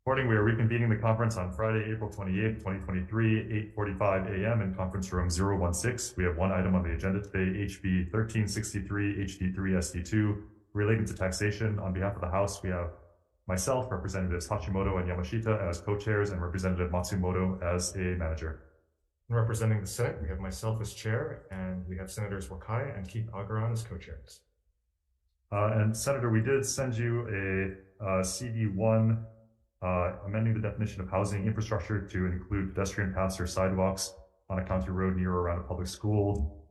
Morning, we are reconvening the conference on Friday, April 28th, 2023, 8:45 a.m. in conference room 016. We have one item on the agenda today, HB 1363, HD3, SD2, relating to taxation. On behalf of the House, we have myself, Representatives Hashimoto and Yamashita as co-chairs, and Representative Matsumoto as a manager. And representing the Senate, we have myself as chair, and we have Senators Wakai and Keith Agaran as co-chairs. And Senator, we did send you a CD1 amending the definition of housing infrastructure to include pedestrian paths or sidewalks on a county road near or around a public school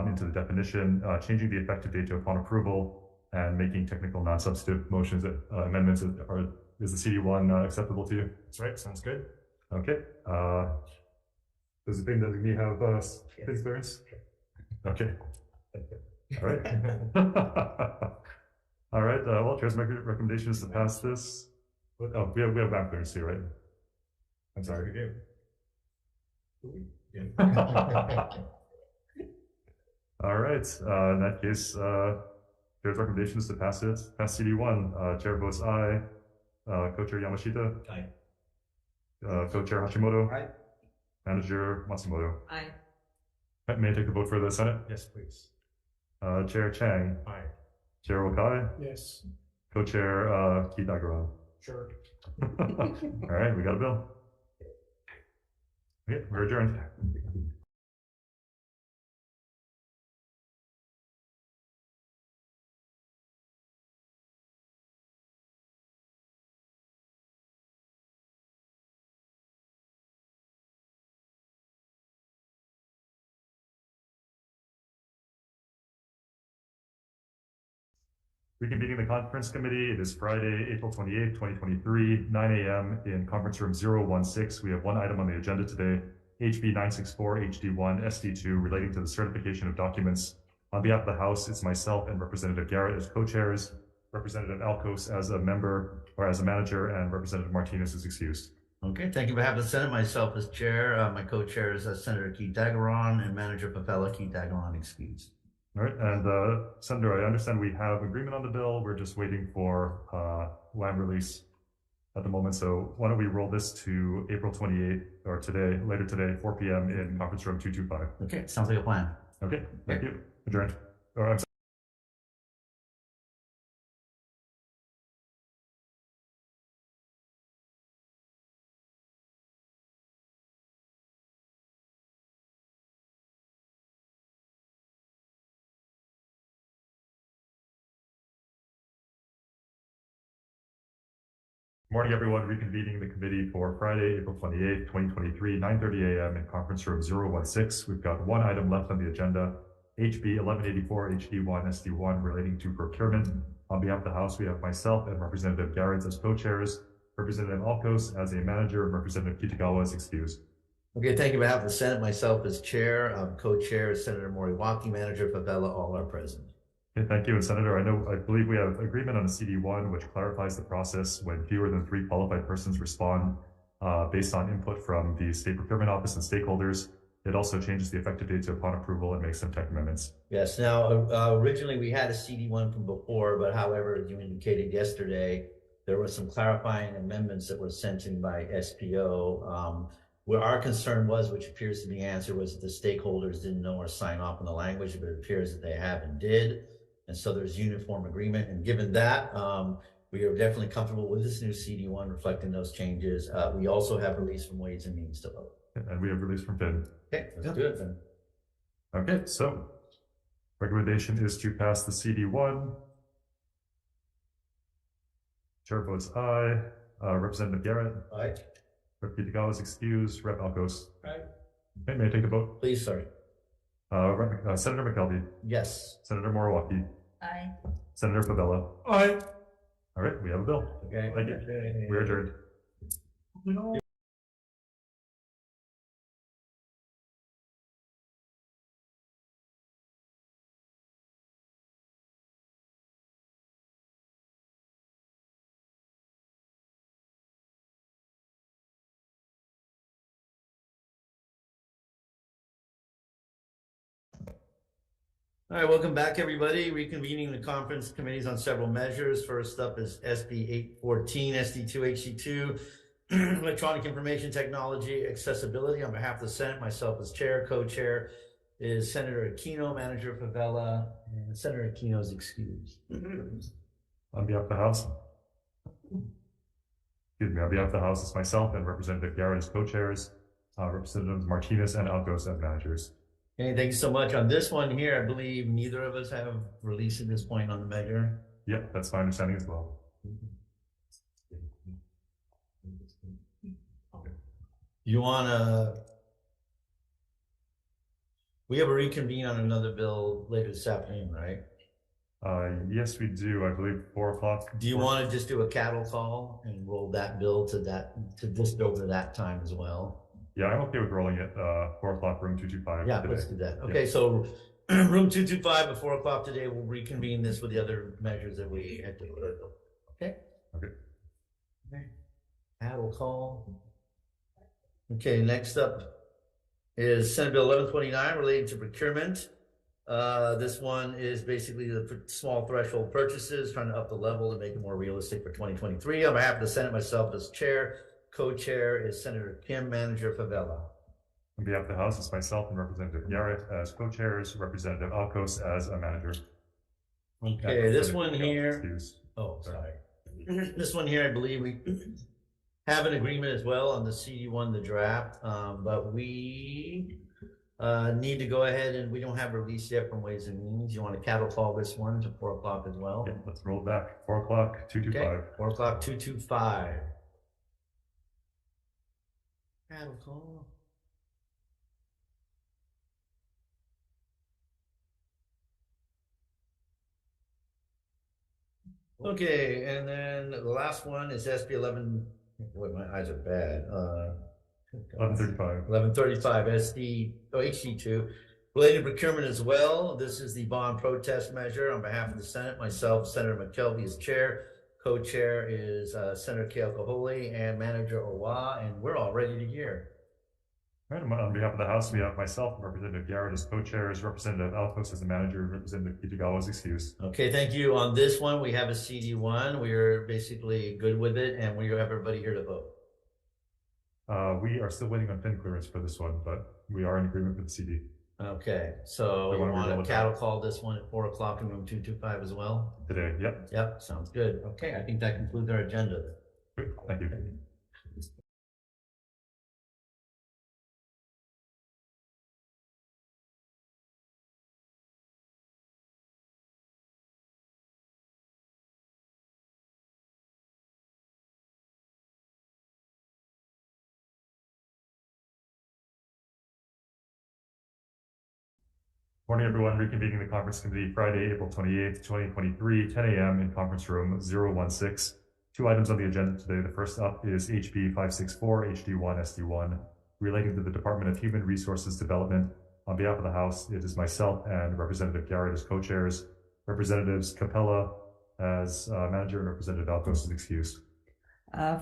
into the definition, changing the effective date to upon approval, and making technical non-substantive motions, amendments. Is the CD1 acceptable to you? That's right, sounds good. Okay. Does the thing that me have city clearance? Okay. All right. All right. Well, Chair's recommendation is to pass this. Oh, we have BAM clearance too, right? I'm sorry. We do. Yeah. All right. In that case, Chair's recommendation is to pass CD1. Chair votes aye. Co-chair Yamashita. Aye. Co-chair Hashimoto. Aye. Manager Matsumoto. Aye. May I take the vote for the Senate? Yes, please. Chair Chang. Aye. Chair Wakai. Yes. Co-chair Keith Agaran. Sure. All right, we got a bill. Okay, we're adjourned. Reconvening the conference committee. It is Friday, April 28th, 2023, 9 a.m. in conference room 016. We have one item on the agenda today, HB 964 HD1 SD2, relating to the certification of documents. On behalf of the House, it's myself and Representative Garrett as co-chairs, Representative Alcos as a member or as a manager, and Representative Martinez is excused. Okay, thank you. On behalf of the Senate, myself as chair, my co-chairs Senator Keith Agaran and Manager Papella. Keith Agaran excused. All right, and Senator, I understand we have agreement on the bill. We're just waiting for land release at the moment. So why don't we roll this to April 28th, or today, later today, 4 p.m. in conference room 225. Okay, sounds like a plan. Okay, thank you. Adjourned. Or, I'm sorry. Morning, everyone. Reconvening the committee for Friday, April 28th, 2023, 9:30 a.m. in conference room 016. We've got one item left on the agenda, HB 1184 HD1 SD1, relating to procurement. On behalf of the House, we have myself and Representative Garrett as co-chairs, Representative Alcos as a manager, and Representative Kitagawa as excused. Okay, thank you. On behalf of the Senate, myself as chair, co-chair Senator Moriwaki, Manager Papella, all are present. Okay, thank you. And Senator, I believe we have agreement on the CD1, which clarifies the process when fewer than 3 qualified persons respond based on input from the State Procurement Office and stakeholders. It also changes the effective date to upon approval and makes some tech amendments. Yes. Now, originally we had a CD1 from before, but however, as you indicated yesterday, there were some clarifying amendments that were sent in by SPO. Where our concern was, which appears to be answered, was that the stakeholders didn't know or sign off on the language, but it appears that they have and did. And so there's uniform agreement. And given that, we are definitely comfortable with this new CD1 reflecting those changes. We also have release from Ways and Means to vote. And we have release from FIN. Okay, let's do it then. Okay, so recommendation is to pass the CD1. Chair votes aye. Representative Garrett. Aye. Rep. Kitagawa is excused. Rep. Alcos. Aye. Okay, may I take the vote? Please, sorry. Senator McKelvey. Yes. Senator Moriwaki. Aye. Senator Favela. Aye. All right, we have a bill. Okay. Thank you. We're adjourned. All right, welcome back, everybody. Reconvening the conference committees on several measures. First up is SB 814, SD2, HD2. Electronic Information Technology Accessibility. On behalf of the Senate, myself as chair, co-chair is Senator Aquino, Manager Favela, and Senator Aquino is excused. On behalf of the House, on behalf of the House, it's myself and Representative Garrett as co-chairs, Representatives Martinez and Alcos as managers. Okay, thank you so much. On this one here, I believe neither of us have released at this point on the measure. Yep, that's my understanding as well. You wanna? We have a reconvene on another bill later this afternoon, right? Yes, we do. I believe 4 o'clock. Do you want to just do a cattle call and roll that bill to just over that time as well? Yeah, I'm okay with rolling it. 4 o'clock, room 225. Yeah, today. let's do that. Okay, so room 225 at 4 o'clock today. We'll reconvene this with the other measures that we had to. Okay. Okay. Cattle call. Okay, next up is Senate Bill 1129 relating to procurement. This one is basically the small threshold purchases, trying to up the level and make it more realistic for 2023. On behalf of the Senate, myself as chair, co-chair is Senator Kim, Manager Favela. On behalf of the House, it's myself and Representative Garrett as co-chairs, Representative Alcos as a manager. Okay, this one here. Excuse. Oh, sorry. This one here, I believe we have an agreement as well on the CD1, the draft, but we need to go ahead and we don't have a release yet from Ways and Means. You want to cattle call this one to 4 o'clock as well? Yeah, let's roll it back. 4 o'clock, 225. Okay, 4 o'clock, 225. Cattle call. Okay, and then the last one is SB 11. Boy, my eyes are bad. 1135. 1135 HD2 related procurement as well. This is the bond protest measure on behalf of the Senate. Myself, Senator McKelvey is chair. Co-chair is Senator Kealakahole and Manager Owa, and we're all ready to hear. All right, on behalf of the House, we have myself, Representative Garrett as co-chairs, Representative Alcos as the manager, Representative Kitagawa is excused. Okay, thank you. On this one, we have a CD1. We are basically good with it, and we have everybody here to vote. We are still waiting on fin clearance for this one, but we are in agreement with the CD. Okay, so you want to cattle call this one at 4 o'clock in room 225 as well? Today, yep. Yep, sounds good. Okay, I think that concludes our agenda. Good, thank you. Morning, everyone. Reconvening the conference committee Friday, April 28th, 2023, 10 a.m. in conference room 016. 2 items on the agenda today. The first up is HB 564, HD1, SD1, relating to the Department of Human Resources Development. On behalf of the House, it is myself and Representative Garrett as co-chairs, Representatives Capella as manager, and Representative Alcos is excused.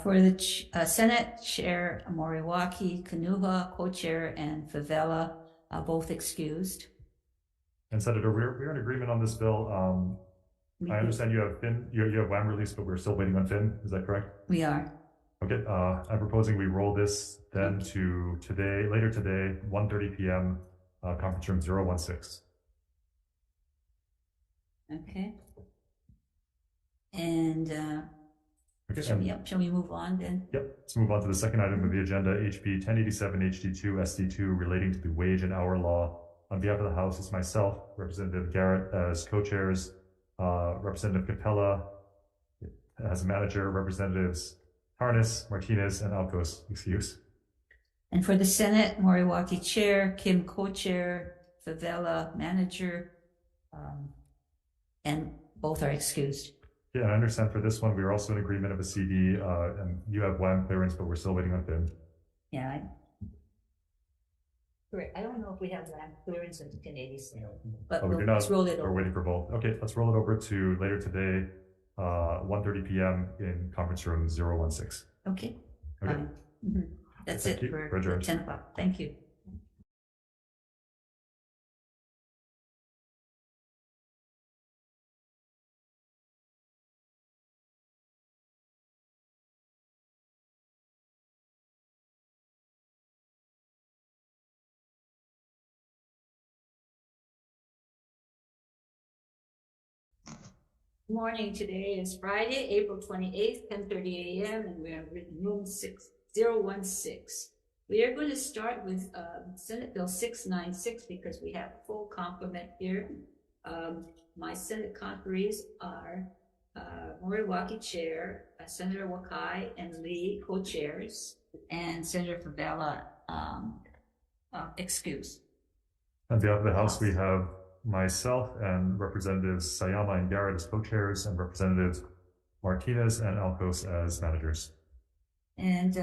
For the Senate, Chair Moriwaki, Kanuha, co-chair, and Favela, both excused. And Senator, we're in agreement on this bill. I understand you have fin, you have WAM release, but we're still waiting on fin. Is that correct? We are. Okay. I'm proposing we roll this then to today, later today, 1:30 p.m. Conference room 016. Okay. And Okay. shall we move on then? Yep. Let's move on to the second item of the agenda, HB 1087 HD2 SD2, relating to the wage and hour law. On behalf of the House, it's myself, Representative Garrett as co-chairs, Representative Capella as manager, Representatives Harness, Martinez, and Alcos excuse. And for the Senate, Moriwaki chair, Kim co-chair, Favela manager, and both are excused. Yeah, and I understand for this one, we are also in agreement of a CD, and you have WAM clearance, but we're still waiting on FIM. Yeah. Correct. I don't know if we have land clearance in 1080, but let's roll it over. We're waiting for both. Okay, let's roll it over to later today, 1:30 p.m. in conference room 016. Okay. Okay. That's Thank it for 10 o'clock. Thank you. Morning. Today is Friday, April 28th, 10:30 a.m., and we're in room 6016. We are going to start with Senate Bill 696 because we have a full complement here. My Senate conferees are Moriwaki Chair, Senator Wakai and Lee co-chairs, and Senator Favela excused. On behalf of the House, we have myself and Representatives Sayama and Garrett as co-chairs, and Representatives Martinez and Alcos as managers. And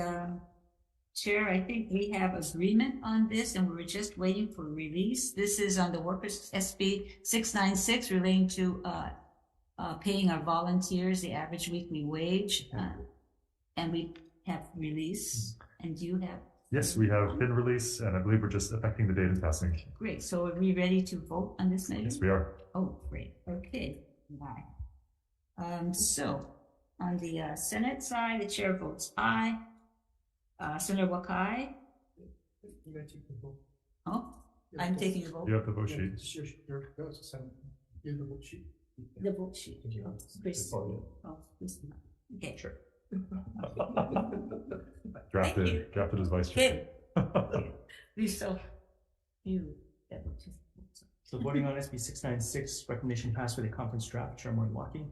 Chair, I think we have agreement on this, and we were just waiting for release. This is on the Workers SB 696 relating to paying our volunteers the average weekly wage, and we have release. And do you have? Yes, we have been released, and I believe we're just affecting the date and passing. Great. So are we ready to vote on this measure? Yes, we are. Oh, great. Okay. Bye. So on the Senate side, the chair votes aye. Senator Wakai? Oh, I'm taking the vote. You have the vote sheet. The vote sheet. Chris. Oh, Chris. Okay. Sure. Drafted as vice chair. So you. So voting on SB 696, recommendation passed with a conference draft. Chair Moriwaki.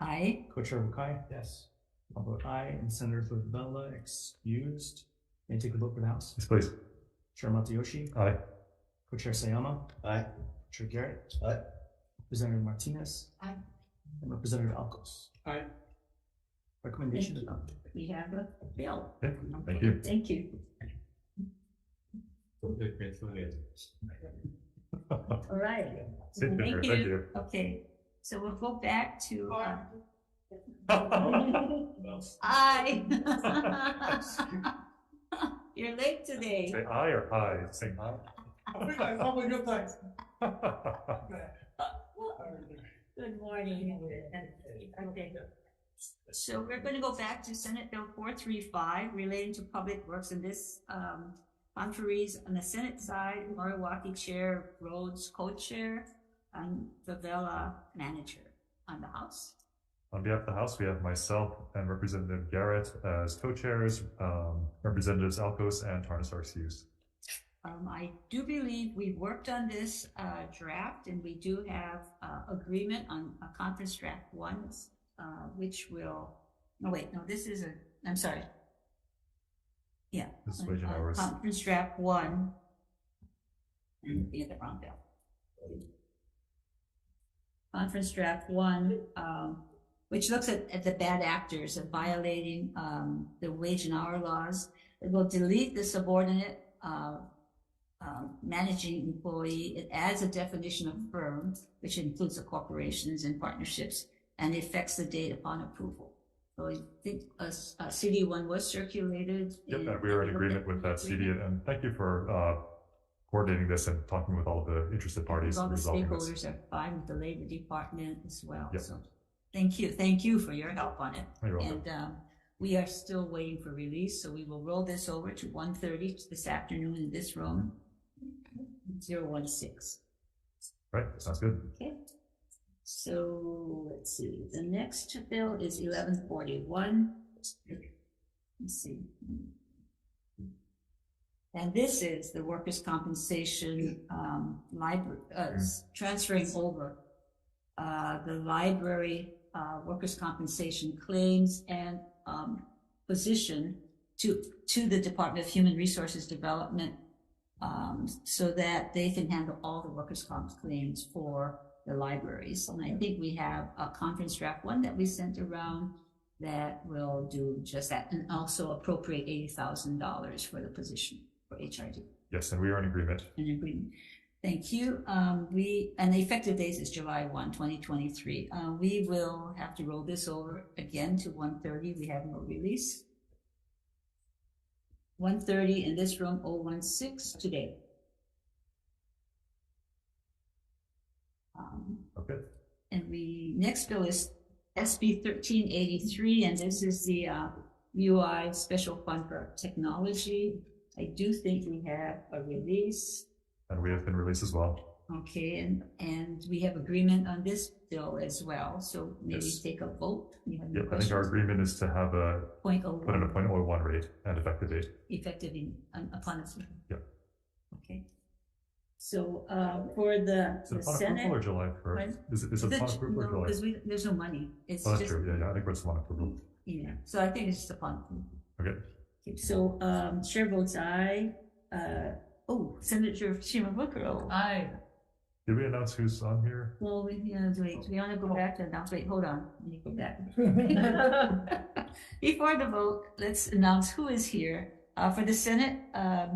Aye. Co-Chair Wakai. Yes. I'll vote aye. And Senator Favela excused. May I take a vote for the House? Yes, please. Chair Matayoshi. Aye. Co-Chair Sayama. Aye. Chair Garrett. Aye. Representative Martinez. Aye. And Representative Alcos. Aye. Recommendation adopted. We have a bill. Okay, thank you. Thank you. All right. Sit there, Thank thank you. you. Okay, so we'll go back to. Aye. You're late today. Say aye or aye? Say aye. Good morning. Okay. So we're going to go back to Senate Bill 435 relating to public works, and this conferees on the Senate side, Moriwaki Chair, Rhodes co-chair, and Favela manager. On the House. On behalf of the House, we have myself and Representative Garrett as co-chairs, Representatives Alcos and Tarnas are excused. I do believe we worked on this draft, and we do have agreement on a conference draft 1, which will, this is I'm sorry. Yeah. This is wage and hours. Conference draft 1. You get the wrong bill. Conference draft 1, which looks at the bad actors of violating the wage and hour laws. It will delete the subordinate managing employee. It adds a definition of firm, which includes the corporations and partnerships, and it affects the date upon approval. So I think a CD1 was circulated. Yep, and we are in agreement with that CD, and thank you for coordinating this and talking with all the interested parties. All the stakeholders this. are fine with the Labor Department as well. Yep. So thank you for your help on it. You're welcome. And we are still waiting for release, so we will roll this over to 1:30 this afternoon in this room, 016. Right, sounds good. Okay. So let's see. The next bill is 1141. Let's see. And this is the workers' compensation library transferring over the library workers' compensation claims and position to the Department of Human Resources Development, so that they can handle all the workers' comp claims for the libraries. And I think we have a conference draft 1 that we sent around that will do just that, and also appropriate $80,000 for the position for HRD. Yes, and we are in agreement. An agreement. Thank you. And the effective date is July 1, 2023. We will have to roll this over again to 1:30. We have no release. 1:30 in this room, 016 today. Okay. And next bill is SB 1383, and this is the UI Special Fund for Technology. I do think we have a release. And we have been released as well. Okay, and we have agreement on this bill as well, so maybe Yes. take a vote. You have any Yep, I think our questions? agreement is to have a, Point oh put in a one, 0.01 rate and effective date. effective upon its. Yep. Okay. So, for the Is it upon Senate. approval or July 1st? Pardon? Is it upon approval or No, July? because there's no money. It's Oh, that's just, true. Yeah, I think it's upon approval. yeah, so I think it's just upon approval. Okay. Okay, so, chair votes aye. Senator Shimabukuro. Aye. Did we announce who's on here? Well, wait, we want to go back to announce, wait, hold on, let me go back. Before the vote, let's announce who is here. For the Senate,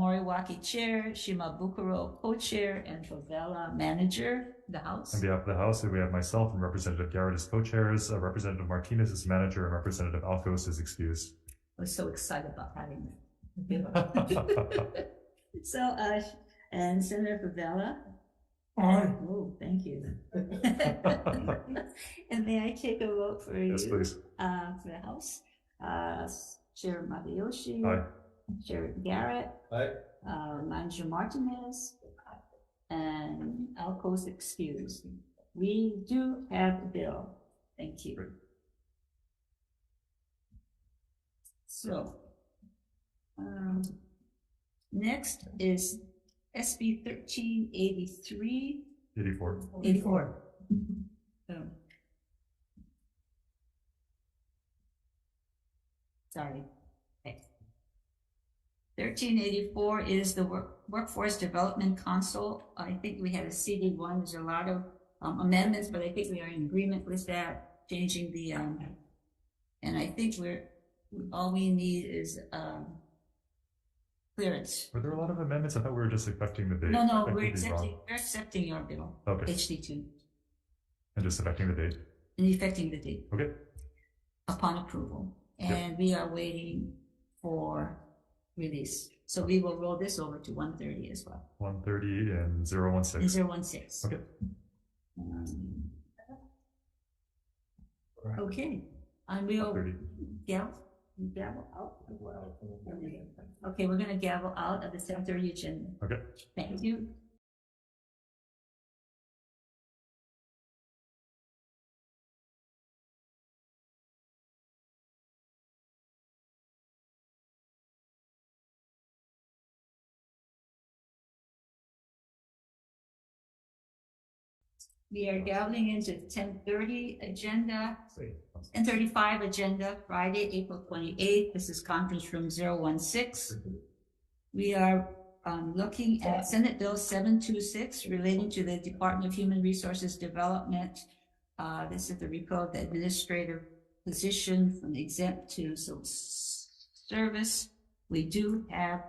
Moriwaki Chair, Shimabukuro Co-Chair, and Favela Manager, the House. On behalf of the House, we have myself and Representative Garrett as co-chairs, Representative Martinez as manager, and Representative Alcos is excused. I was so excited about having that. So, and Senator Favela. Aye. Oh, thank you. And may I take a vote for you? Yes, please. For the House? Chair Mabayoshi. Aye. Chair Garrett. Aye. Manager Martinez. And Alco's excused. We do have a bill. Thank you. Great. So, next is SB 1383. 84. 84. Sorry. Okay. 1384 is the Workforce Development Council. I think we had a CD1. There's a lot of amendments, but I think we are in agreement with that, changing the, and I think all we need is clearance. Were there a lot of amendments? I thought we were just affecting the date. No, I we're could be wrong. accepting your bill, Okay. HD2, And just affecting the date. and effecting the date Okay. upon approval. And we are waiting for release. So we will roll this over to 130 as well. 130 and 016. And 016. Okay. Okay, and we'll 130. gavel out. Okay, we're gonna gavel out of the 7:30 agenda. Okay. Thank you. We are gaveling into 10:30 agenda, 10:35 agenda, Friday, April 28th. This is conference room 016. We are looking at Senate Bill 726 relating to the Department of Human Resources Development. This is the repeal of the administrative position from exempt to service. We do have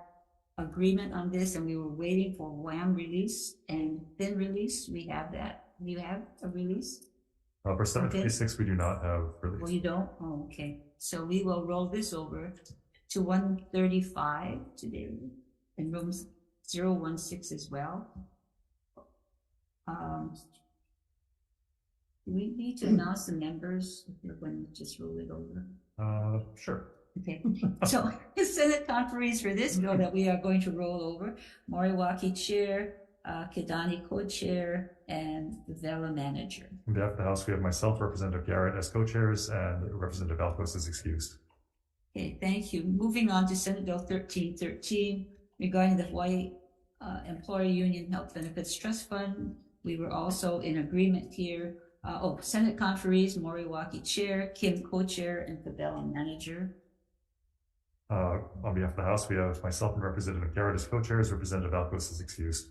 agreement on this, and we were waiting for WAM release and thin release. We have that. You have a release? For 726, we do not have release. Well, you don't? Oh, okay. So we will roll this over to 135 today, in rooms 016 as well. Do we need to announce the members if we're going to just roll it over? Sure. Okay, so Senate conferees for this bill that we are going to roll over, Moriwaki Chair, Kidani Co-Chair, and the Vela Manager. On behalf of the House, we have myself, Representative Garrett as co-chairs, and Representative Alcos is excused. Okay, thank you. Moving on to Senate Bill 1313 regarding the Hawaii Employee Union Health Benefits Trust Fund. We were also in agreement here. Senate conferees, Moriwaki Chair, Kim Co-Chair, and the Vela Manager. On behalf of the House, we have myself and Representative Garrett as co-chairs. Representative Alcos is excused.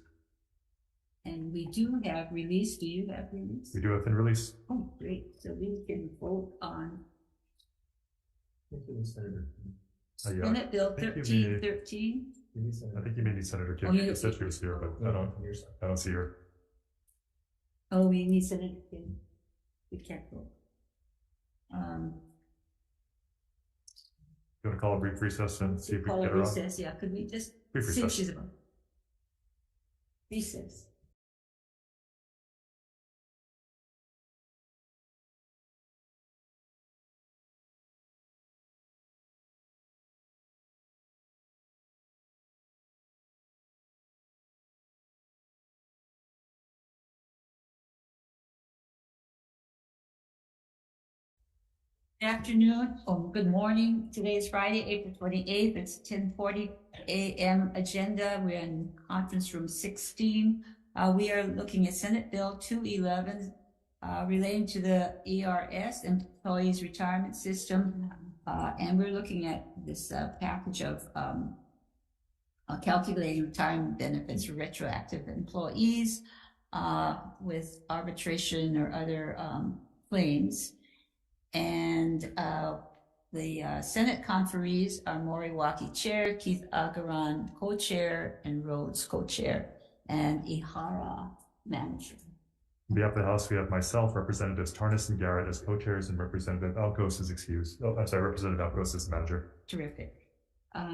And we do have release. Do you have release? We do have thin release. Oh, great. So we can vote on Senate Bill I think you may- 1313. I think you may need Senator Kim. Oh, you- You said she was here, but I don't see her. Oh, we need Senator Kim. We can't vote. You want to call a brief recess and see if we can Call get a her on? recess. Yeah, could we just Brief see if recess. she's about? Recess. Good afternoon, or good morning. Today is Friday, April 28th. It's 10:40 a.m. agenda. We're in conference room 16. We are looking at Senate Bill 211 relating to the ERS, Employees Retirement System. And we're looking at this package of calculating retirement benefits for retroactive employees with arbitration or other claims. And the Senate conferees are Moriwaki Chair, Keith Agaran Co-Chair, and Rhodes Co-Chair, and Ihara Manager. On behalf of the House, we have myself, Representatives Tarnas and Garrett as co-chairs, and Representative Alcos is excused. Oh, I'm sorry, Representative Alcos is the manager. Terrific.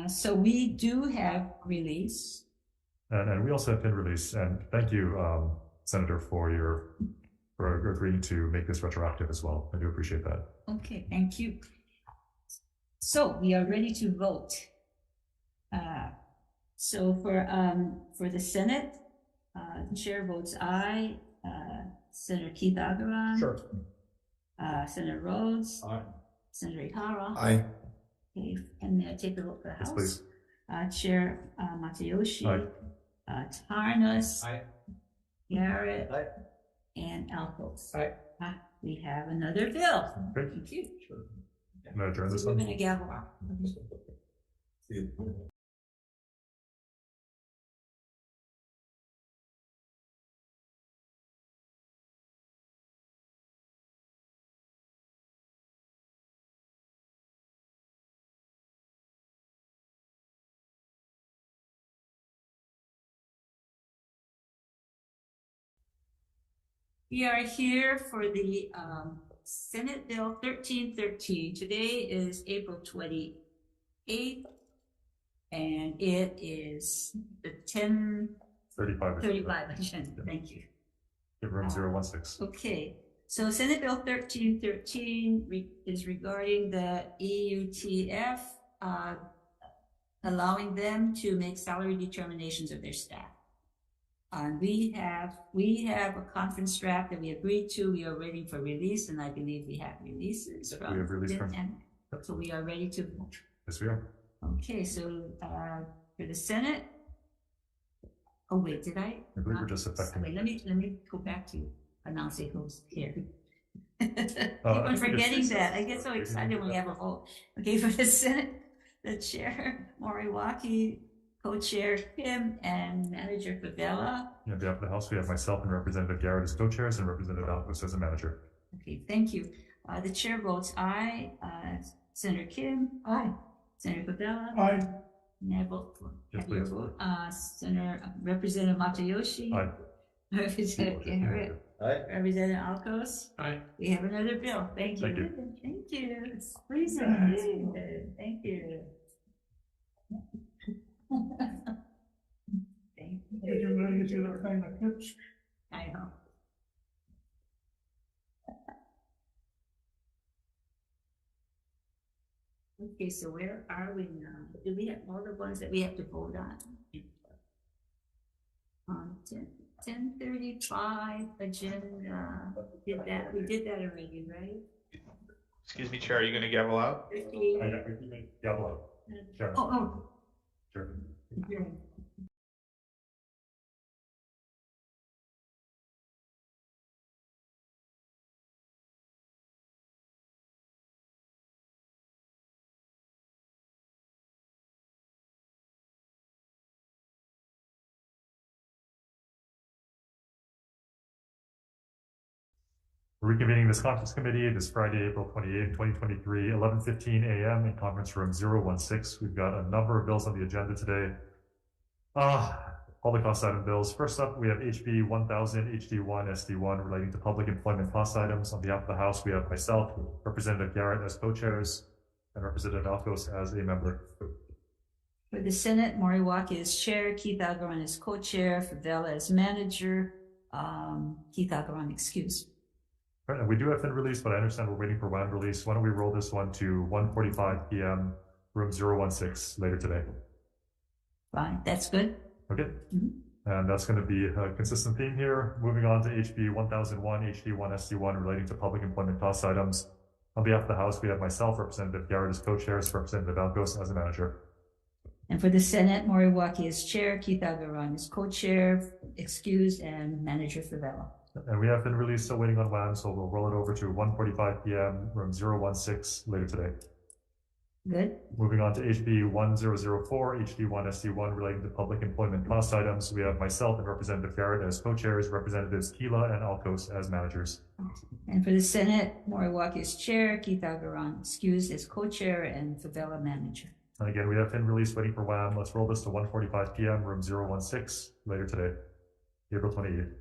So we do have release. And we also have pin release. And thank you, Senator, for agreeing to make this retroactive as well. I do appreciate that. Okay, thank you. So we are ready to vote. So for the Senate, the chair votes aye. Senator Keith Agaran. Sure. Senator Rhodes. Aye. Senator Ihara. Aye. Okay, and may I take a vote for the Yes, House? please. Chair Matayoshi. Aye. Tarnas. Aye. Garrett. Aye. And Alcos. Aye. We have another bill. Great. Thank you. I'm going to adjourn this We're one. going to gavel out. We are here for the Senate Bill 1313. Today is April 28th, and it is the 35. 10:35 agenda. Thank you. Give room 016. Okay, so Senate Bill 1313 is regarding the EUTF, allowing them to make salary determinations of their staff. We have a conference draft that we agreed to. We are waiting for release, and I believe we have releases from. We have release from. So we are ready to vote. Yes, we are. Okay, so for the Senate. Oh wait, did I? I believe we're just affecting. Wait, let me go back to announcing who's here. Keep I on think forgetting it's- that. I get so excited when we have a vote. Okay, for the Senate, the chair Moriwaki, co-chair Kim, and manager Favela. On behalf of the House, we have myself and Representative Garrett as co-chairs, and Representative Alcos as a manager. Okay, thank you. The chair votes aye. Senator Kim. Aye. Senator Favela. Aye. And I vote for. Yes, Have your please. vote. Representative Matayoshi. Aye. Representative Garrett. Aye. Representative Alcos. Aye. We have another bill. Thank you. Thank you. Thank you. It's freezing. Thank you. Thank you. I know. Okay, so where are we now? Do we have all the ones that we have to vote on? 10:35 agenda. We did that already, right? Excuse me, Chair, are you going to gavel out? 50. Yeah, well, sure. Oh, Sure. yeah. Reconvening this conference committee this Friday, April 28th, 2023, 11:15 a.m. in conference room 016. We've got a number of bills on the agenda today. All the cost item bills. First up, we have HB 1000, HD1, SD1 relating to public employment cost items. On behalf of the House, we have myself, Representative Garrett as co-chairs, and Representative Alcos as a member. For the Senate, Moriwaki is chair, Keith Agaran is co-chair, Favela is manager, Keith Agaran excused. Right, and we do have fin release, but I understand we're waiting for WAN release. Why don't we roll this one to 1:45 p.m. room 016 later today? Fine, that's good. Okay. And that's going to be a consistent theme here. Moving on to HB 1001, HD1, SD1 relating to public employment cost items. On behalf of the House, we have myself, Representative Garrett as co-chairs, Representative Alcos as a manager. And for the Senate, Moriwaki is chair, Keith Agaran is co-chair, excused, and Manager Favela. And we have been released, still waiting on WAM, so we'll roll it over to 1:45 p.m., room 016 later today. Good. Moving on to HB 1004, HD1 SD1 relating to public employment cost items. We have myself and Representative Garrett as co-chairs, Representatives Kila and Alcos as managers. And for the Senate, Moriwaki is chair, Keith Agaran excused as co-chair, and Favela manager. And again, we have been released, waiting for WAM. Let's roll this to 1:45 p.m., room 016 later today, April 28th.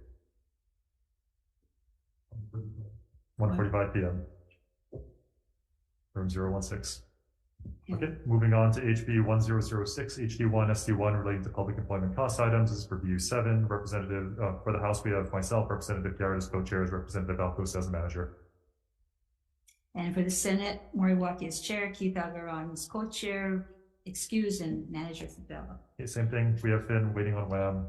1:45 p.m. room 016. Okay, moving on to HB 1006, HD1 SD1 relating to public employment cost items. This is for View 7. Representative for the House, we have myself, Representative Garrett as co-chairs, Representative Alcos as manager. And for the Senate, Moriwaki is chair, Keith Agaran is co-chair, excused, and Manager Favela. Okay, same thing. We have been waiting on WAM.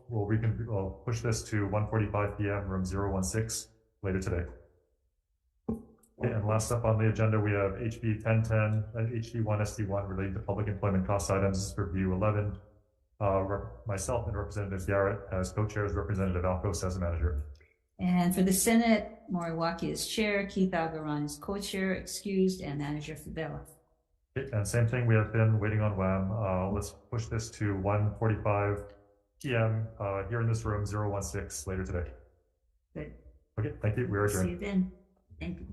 We'll push this to 1:45 p.m. room 016 later today. Okay, and last up on the agenda, we have HB 1010 and HD1 SD1 relating to public employment cost items. This is for View 11. Myself and Representative Garrett as co-chairs, Representative Alcos as a manager. And for the Senate, Moriwaki is chair, Keith Agaran is co-chair, excused, and Manager Favela. Okay, and same thing, we have been waiting on WAM. Let's push this to 1:45 p.m. Here in this room, 016 later today. Good. Okay, thank you. We are See adjourned. you then. Thank you.